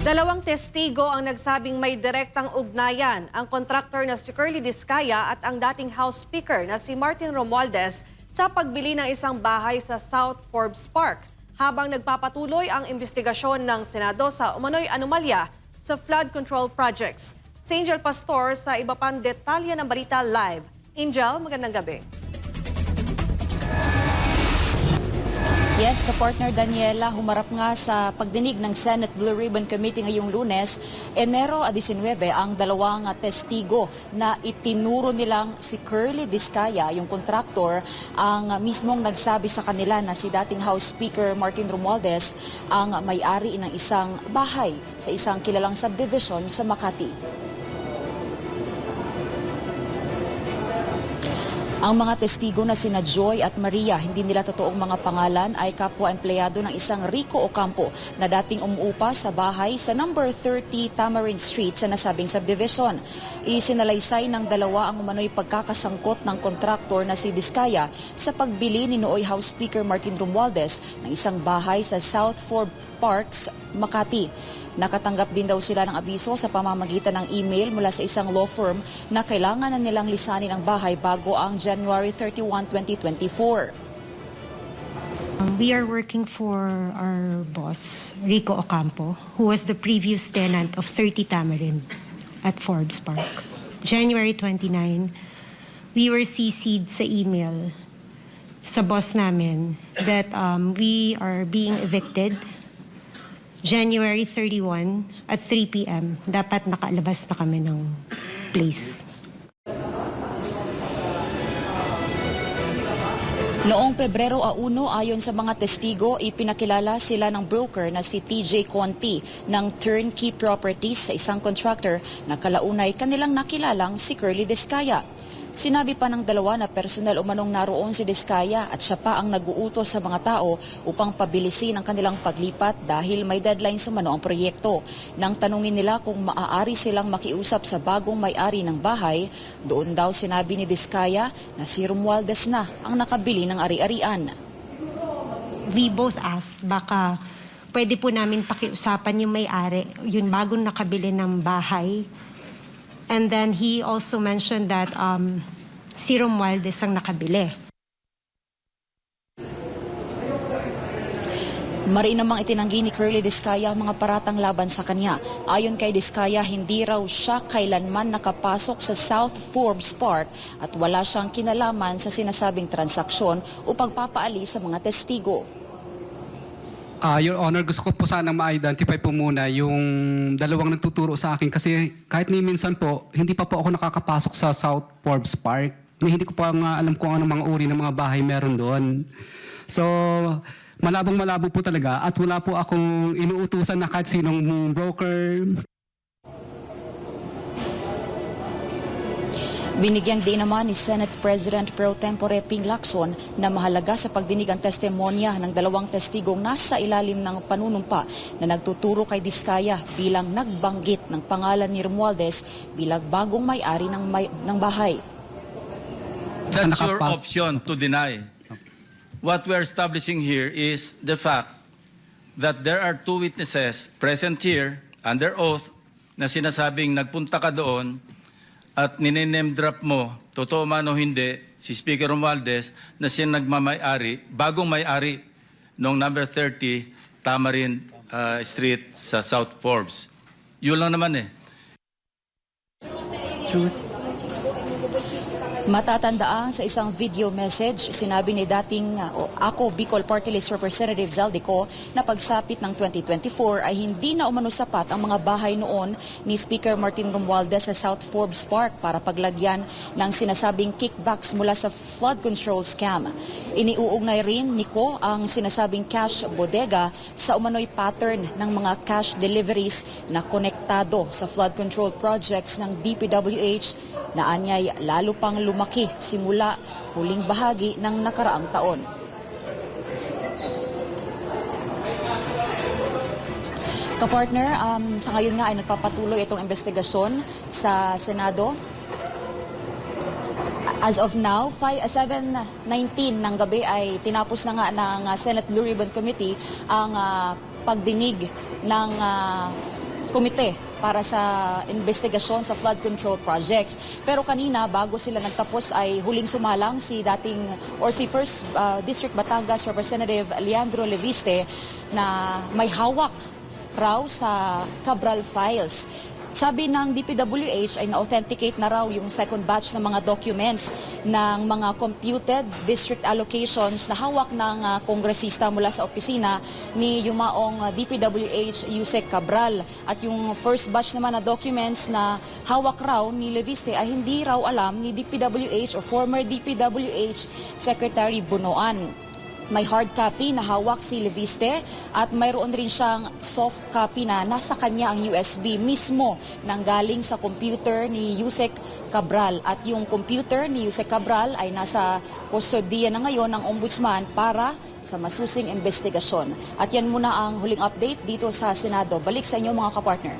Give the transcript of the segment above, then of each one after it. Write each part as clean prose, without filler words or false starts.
Dalawang testigo ang nagsabing may direktang ugnayan ang kontraktor na si Curly Discaya at ang dating House Speaker na si Martin Romualdez sa pagbili ng isang bahay sa South Forbes Park habang nagpapatuloy ang investigasyon ng Senado sa umano'y anomalya sa flood control projects. Si Angel Pastor sa iba pang detalye ng balita live. Angel, magandang gabi. Yes, kapartner Daniela, humarap nga sa pagdinig ng Senate Blue Ribbon Committee ngayong Lunes, Enero 19, ang dalawang testigo na itinuro nilang si Curly Discaya, yung kontraktor, ang mismong nagsabi sa kanila na si dating House Speaker Martin Romualdez ang may-ari ng isang bahay sa isang kilalang subdivision sa Makati. Ang mga testigo na sina Joy at Maria, hindi nila totoong mga pangalan, ay kapwa-empleyado ng isang Rico Ocampo na dating umuupa sa bahay sa number 30 Tamarind Street sa nasabing subdivision. Isinalaysay ng dalawa ang umano'y pagkakasangkot ng kontraktor na si Discaya sa pagbili ni nooy House Speaker Martin Romualdez ng isang bahay sa South Forbes Parks, Makati. Nakatanggap din daw sila ng abiso sa pamamagitan ng email mula sa isang law firm na kailangan na nilang lisanin ang bahay bago ang January 31, 2024. We are working for our boss, Rico Ocampo, who was the previous tenant of 30 Tamarind at Forbes Park. January 29, we were CC'd sa email sa boss namin that we are being evicted. January 31 at 3 p.m. dapat nakalabas na kami ng place. Noong Pebrero 1, ayon sa mga testigo, ipinakilala sila ng broker na si TJ Conti ng Turnkey Properties sa isang contractor na kalaunay kanilang nakilalang si Curly Discaya. Sinabi pa ng dalawa na personal umanong naroon si Discaya at siya pa ang nag-uutos sa mga tao upang pabilisin ang kanilang paglipat dahil may deadline sumano ang proyekto. Nang tanungin nila kung maaari silang makiusap sa bagong may-ari ng bahay, doon daw sinabi ni Discaya na si Romualdez na ang nakabili ng ari-arian. We both asked, baka pwede po namin pakiusapan yung may-ari, yung bagong nakabili ng bahay. And then he also mentioned that si Romualdez ang nakabili. Mariin namang itinanggi ni Curly Discaya ang mga paratang laban sa kanya. Ayon kay Discaya, hindi raw siya kailanman nakapasok sa South Forbes Park at wala siyang kinalaman sa sinasabing transaksyon o pagpapaalis sa mga testigo. Your Honor, gusto ko po sanang ma-identify po muna yung dalawang nagtuturo sa akin kasi kahit ni minsan po, hindi pa po ako nakakapasok sa South Forbes Park. Hindi ko pa nga alam kung anong mga uri ng mga bahay meron doon. So, malabong-malabo po talaga at wala po akong inuutusan na kahit sinong broker. Binigyang din naman ni Senate President Pro Tempore Ping Lacson na mahalaga sa pagdinig ang testimonya ng dalawang testigong nasa ilalim ng panunumpa na nagtuturo kay Discaya bilang nagbanggit ng pangalan ni Romualdez bilang bagong may-ari ng bahay. That's your option to deny. What we're establishing here is the fact that there are two witnesses present here under oath na sinasabing nagpunta ka doon at ninename drop mo, totoo man o hindi, si Speaker Romualdez na siya nagmamay-ari, bagong may-ari noong number 30 Tamarind Street sa South Forbes. Yun lang naman eh. Truth. Matatandaan sa isang video message, sinabi ni dating ako Bicol Party List Representative Zaldico na pagsapit ng 2024 ay hindi na umano sapat ang mga bahay noon ni Speaker Martin Romualdez sa South Forbes Park para paglagyan ng sinasabing kickbacks mula sa flood control scam. Iniuugnay rin ni Ko ang sinasabing cash bodega sa umano'y pattern ng mga cash deliveries na konektado sa flood control projects ng DPWH na anyay lalo pang lumaki simula huling bahagi ng nakaraang taon. Kapartner, sa ngayon nga ay nagpapatuloy itong investigasyon sa Senado. As of now, 7:19 ng gabi ay tinapos na nga ng Senate Blue Ribbon Committee ang pagdinig ng komite para sa investigasyon sa flood control projects. Pero kanina, bago sila nagtapos, ay huling sumalang si First District Batangas Representative Leandro Leviste na may hawak raw sa Cabral files. Sabi ng DPWH ay na-authenticate na raw yung second batch ng mga documents ng mga computed district allocations na hawak ng kongresista mula sa opisina ni yumaong DPWH Yusek Cabral. At yung first batch naman na documents na hawak raw ni Leviste ay hindi raw alam ni DPWH o former DPWH Secretary Bunoan. May hard copy na hawak si Leviste at mayroon rin siyang soft copy na nasa kanya ang USB mismo nanggaling sa computer ni Yusek Cabral. At yung computer ni Yusek Cabral ay nasa kustodiya na ngayon ng Ombudsman para sa masusing investigasyon. At yan muna ang huling update dito sa Senado. Balik sa inyo mga kapartner.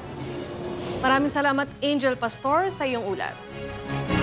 Maraming salamat, Angel Pastor, sa iyong ulat.